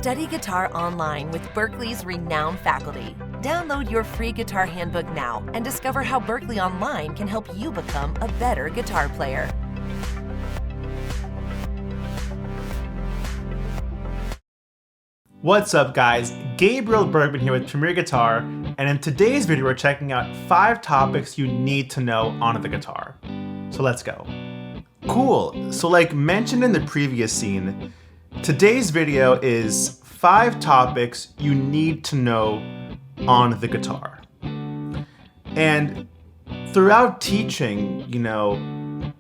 Study guitar online with Berklee's renowned faculty. Download your free guitar handbook now and discover how Berklee Online can help you become a better guitar player. What's up guys, Gabriel Bergman here with Premier Guitar, and in today's video we're checking out 5 topics you need to know on the guitar. So let's go. Cool, so like mentioned in the previous scene, today's video is 5 topics you need to know on the guitar. And throughout teaching,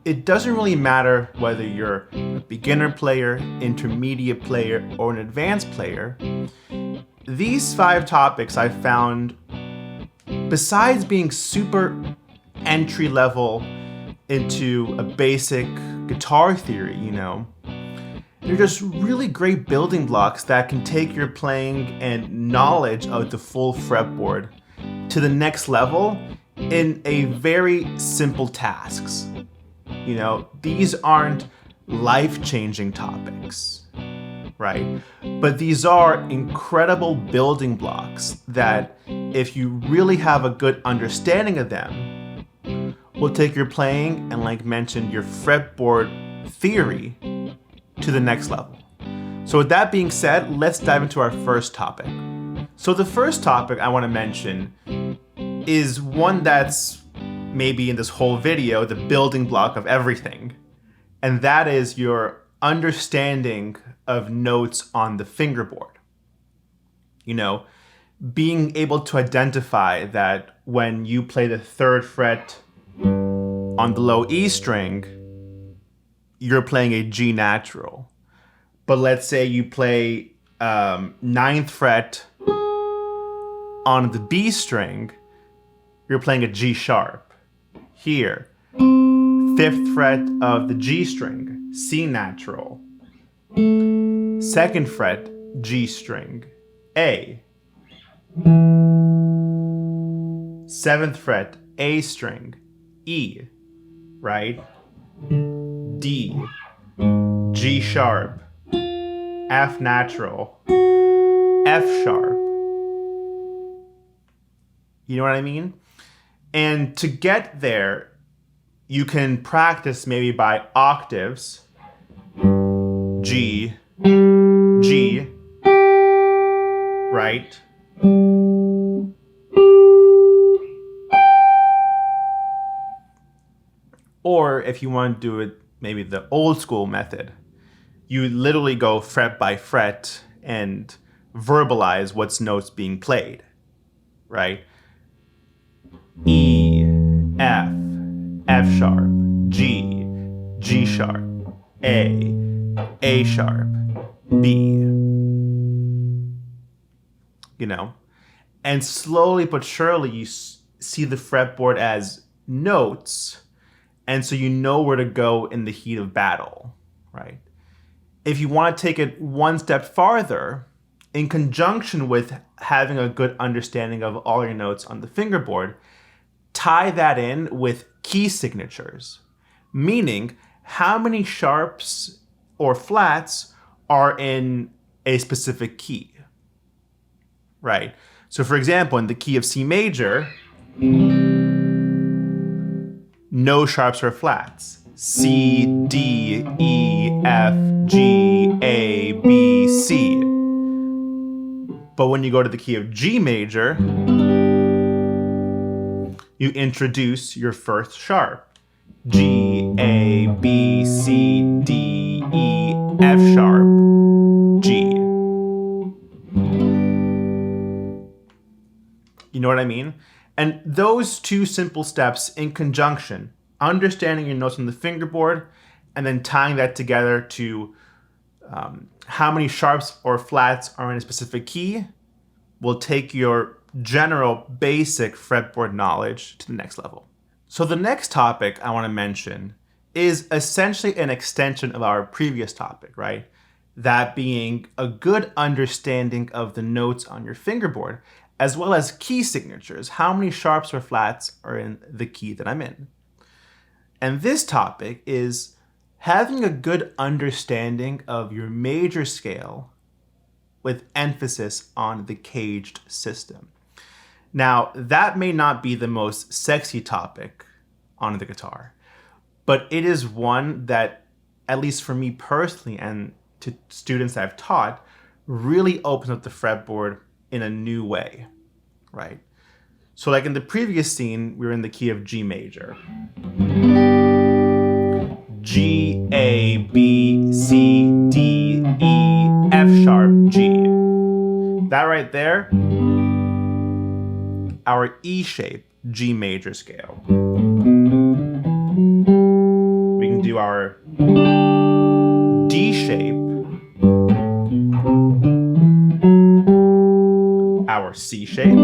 it doesn't really matter whether you're a beginner player, intermediate player, or an advanced player. These 5 topics I found, besides being super entry level into a basic guitar theory, they're just really great building blocks that can take your playing and knowledge of the full fretboard to the next level in a very simple tasks. These aren't life-changing topics, right? But these are incredible building blocks that, if you really have a good understanding of them, will take your playing and, like mentioned, your fretboard theory to the next level. So with that being said, let's dive into our first topic. So the first topic I want to mention is one that's maybe in this whole video, the building block of everything. And that is your understanding of notes on the fingerboard. Being able to identify that when you play the 3rd fret on the low E string, you're playing a G natural. But let's say you play 9th fret on the B string, you're playing a G sharp. Here, 5th fret of the G string, C natural. 2nd fret, G string, A. 7th fret, A string, E, right? D, G sharp, F natural, F sharp. You know what I mean? And to get there, you can practice maybe by octaves. G, G, right? Or if you want to do it maybe the old school method, you literally go fret by fret and verbalize what's notes being played, right? E, F, F sharp, G, G sharp, A sharp, B. And slowly but surely you see the fretboard as notes, and so you know where to go in the heat of battle, right? If you want to take it one step farther, in conjunction with having a good understanding of all your notes on the fingerboard, tie that in with key signatures, meaning how many sharps or flats are in a specific key, right? So for example, in the key of C major, no sharps or flats. C, D, E, F, G, A, B, C. But when you go to the key of G major, you introduce your first sharp. G, A, B, C, D, E, F sharp, G. You know what I mean? And those 2 simple steps in conjunction, understanding your notes on the fingerboard and then tying that together to how many sharps or flats are in a specific key, will take your general basic fretboard knowledge to the next level. So the next topic I want to mention is essentially an extension of our previous topic, right? That being a good understanding of the notes on your fingerboard, as well as key signatures. How many sharps or flats are in the key that I'm in? And this topic is having a good understanding of your major scale with emphasis on the caged system. Now, that may not be the most sexy topic on the guitar, but it is one that, at least for me personally and to students I've taught, really opens up the fretboard in a new way, right? So like in the previous scene, we were in the key of G major. G, A, B, C, D, E, F sharp, G. That right there, our E shape G major scale. We can do our D shape, our C shape,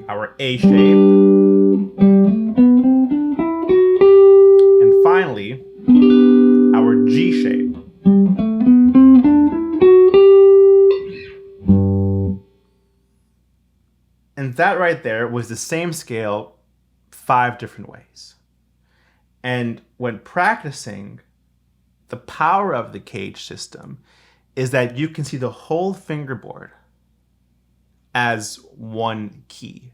our A shape, and finally, our G shape. And that right there was the same scale 5 different ways. And when practicing, the power of the cage system is that you can see the whole fingerboard as one key,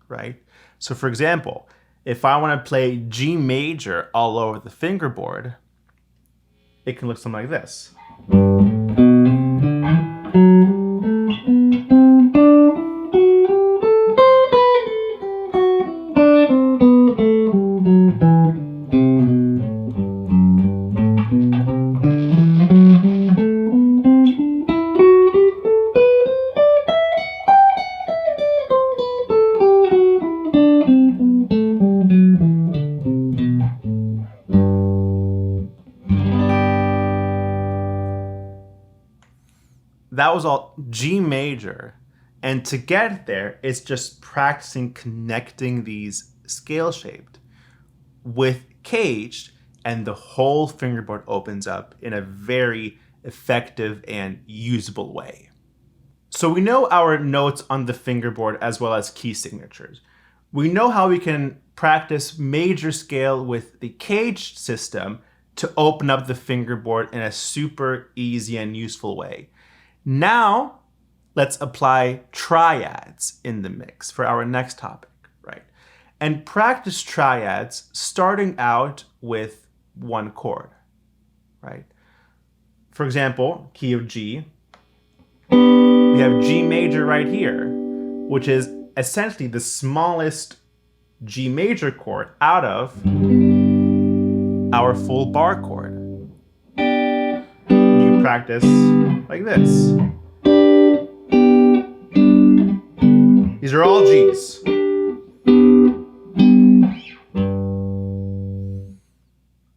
right? So for example, if I want to play G major all over the fingerboard, it can look something like this. That was all G major. And to get there, it's just practicing connecting these scale shaped with caged, and the whole fingerboard opens up in a very effective and usable way. So we know our notes on the fingerboard as well as key signatures. We know how we can practice major scale with the caged system to open up the fingerboard in a super easy and useful way. Now, let's apply triads in the mix for our next topic, right? And practice triads starting out with one chord, right? For example, key of G, we have G major right here, which is essentially the smallest G major chord out of our full bar chord. You practice like this. These are all G's.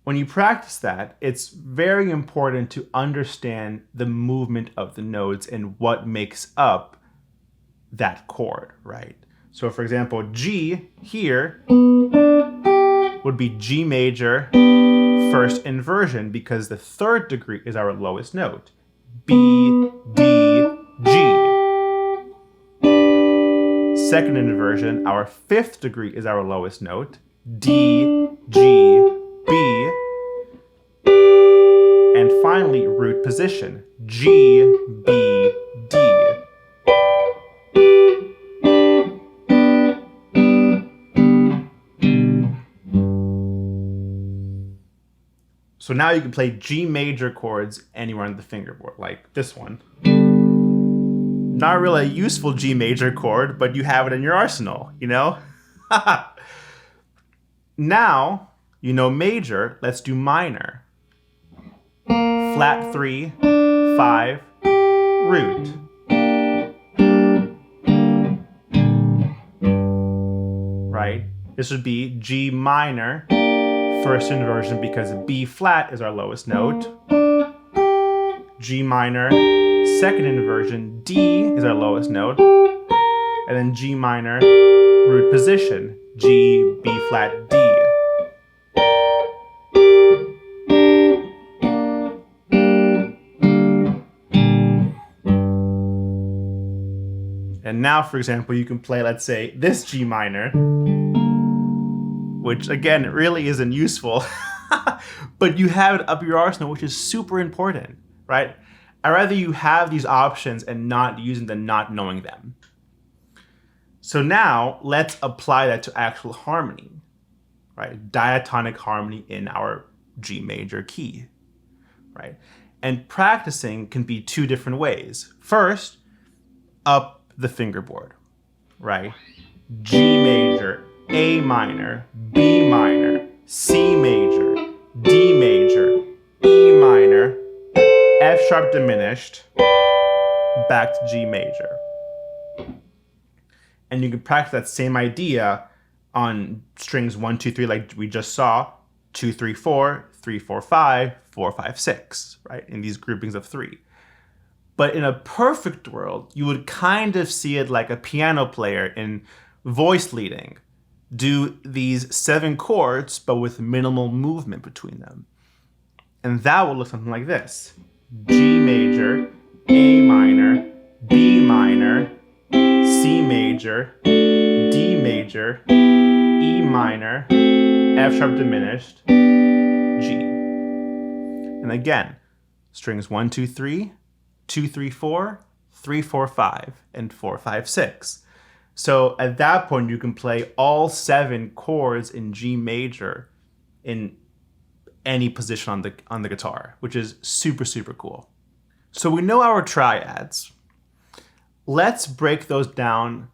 When you practice that, it's very important to understand the movement of the notes and what makes up that chord, right? So for example, G here would be G major first inversion because the 3rd degree is our lowest note. B, D, G. 2nd inversion, our 5th degree is our lowest note. D, G, B. And finally, root position. G, B, D. So now you can play G major chords anywhere on the fingerboard, like this one. Not really a useful G major chord, but you have it in your arsenal, you know? Now, you know major, let's do minor. Flat 3, 5, root. Right? This would be G minor, first inversion because B flat is our lowest note. G minor, 2nd inversion, D is our lowest note. And then G minor, root position, G, B flat, D. And now, for example, you can play, let's say, this G minor, which again really isn't useful, but you have it up your arsenal, which is super important, right? I'd rather you have these options and not using them, not knowing them. So now let's apply that to actual harmony, right? Diatonic harmony in our G major key, right? And practicing can be two different ways. First, up the fingerboard, right? G major, A minor, B minor, C major, D major, E minor, F sharp diminished, back to G major. And you can practice that same idea on strings 1, 2, 3, like we just saw, 2, 3, 4, 3, 4, 5, 4, 5, 6, right? In these groupings of 3. But in a perfect world, you would kind of see it like a piano player in voice leading. Do these 7 chords, but with minimal movement between them. And that will look something like this. G major, A minor, B minor, C major, D major, E minor, F sharp diminished, G. And again, strings 1, 2, 3, 2, 3, 4, 3, 4, 5, and 4, 5, 6. So at that point, you can play all 7 chords in G major in any position on the guitar, which is super, super cool. So we know our triads. Let's break those down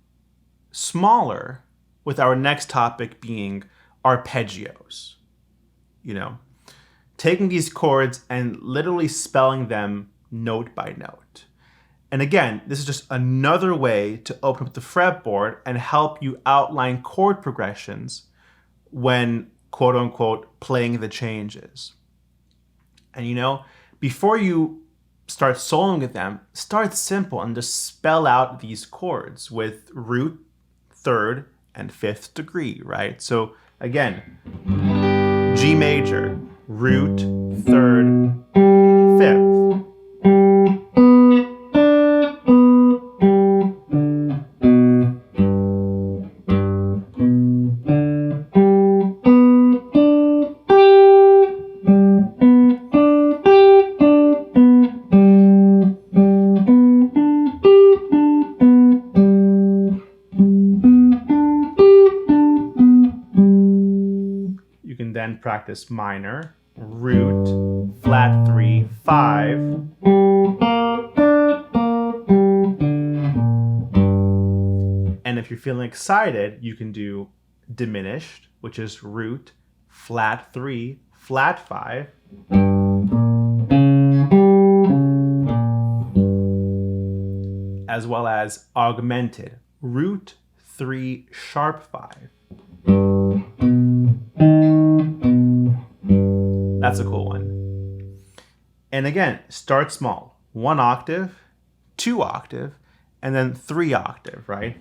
smaller with our next topic being arpeggios. You know, taking these chords and literally spelling them note by note. And again, this is just another way to open up the fretboard and help you outline chord progressions when, quote unquote, playing the changes. And you know, before you start soloing with them, start simple and just spell out these chords with root, third, and fifth degree, right? So again, G major, root, third, fifth. Then practice minor, root, flat 3, 5. And if you're feeling excited, you can do diminished, which is root, flat 3, flat 5. As well as augmented, root, 3, sharp 5. That's a cool one. And again, start small. 1 octave, 2 octave, and then 3 octave, right?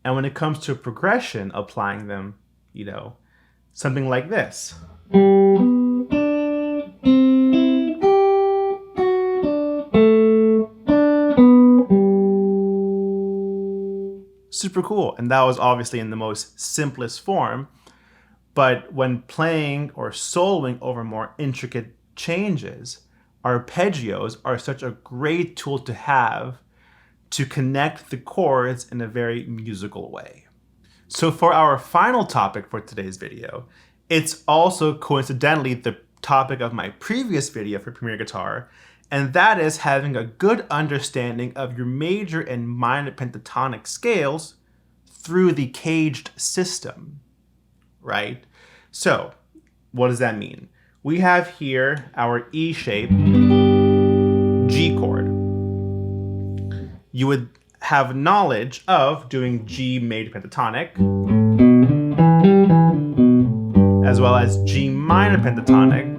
And when it comes to progression, applying them, you know, something like this. Super cool. And that was obviously in the most simplest form. But when playing or soloing over more intricate changes, arpeggios are such a great tool to have to connect the chords in a very musical way. So for our final topic for today's video, it's also coincidentally the topic of my previous video for Premier Guitar, and that is having a good understanding of your major and minor pentatonic scales through the caged system, right? So, what does that mean? We have here our E shape G chord. You would have knowledge of doing G major pentatonic, as well as G minor pentatonic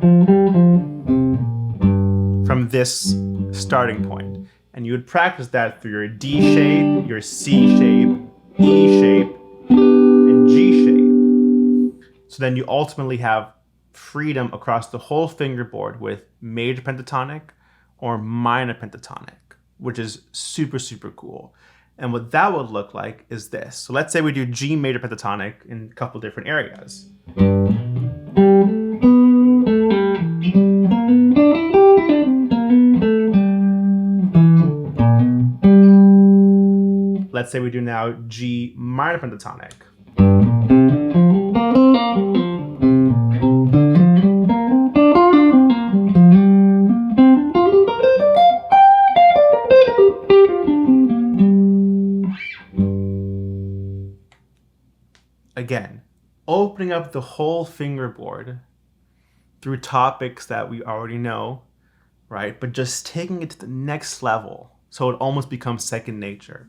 from this starting point. And you would practice that for your D shape, your C shape, E shape, and G shape. So then you ultimately have freedom across the whole fingerboard with major pentatonic, or minor pentatonic, which is super, super cool. And what that would look like is this. So let's say we do G major pentatonic in a couple different areas. Let's say we do now G minor pentatonic. Again, opening up the whole fingerboard through topics that we already know, right? But just taking it to the next level so it almost becomes second nature.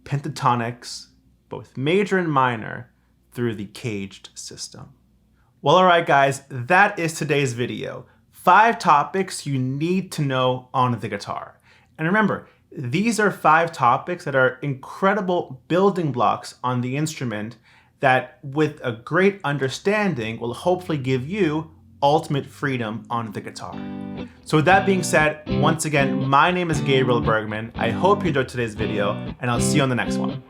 Pentatonics, both major and minor, through the caged system. Well, all right, guys, that is today's video. 5 topics you need to know on the guitar. And remember, these are 5 topics that are incredible building blocks on the instrument that, with a great understanding, will hopefully give you ultimate freedom on the guitar. So with that being said, once again, my name is Gabriel Bergman. I hope you enjoyed today's video, and I'll see you on the next one.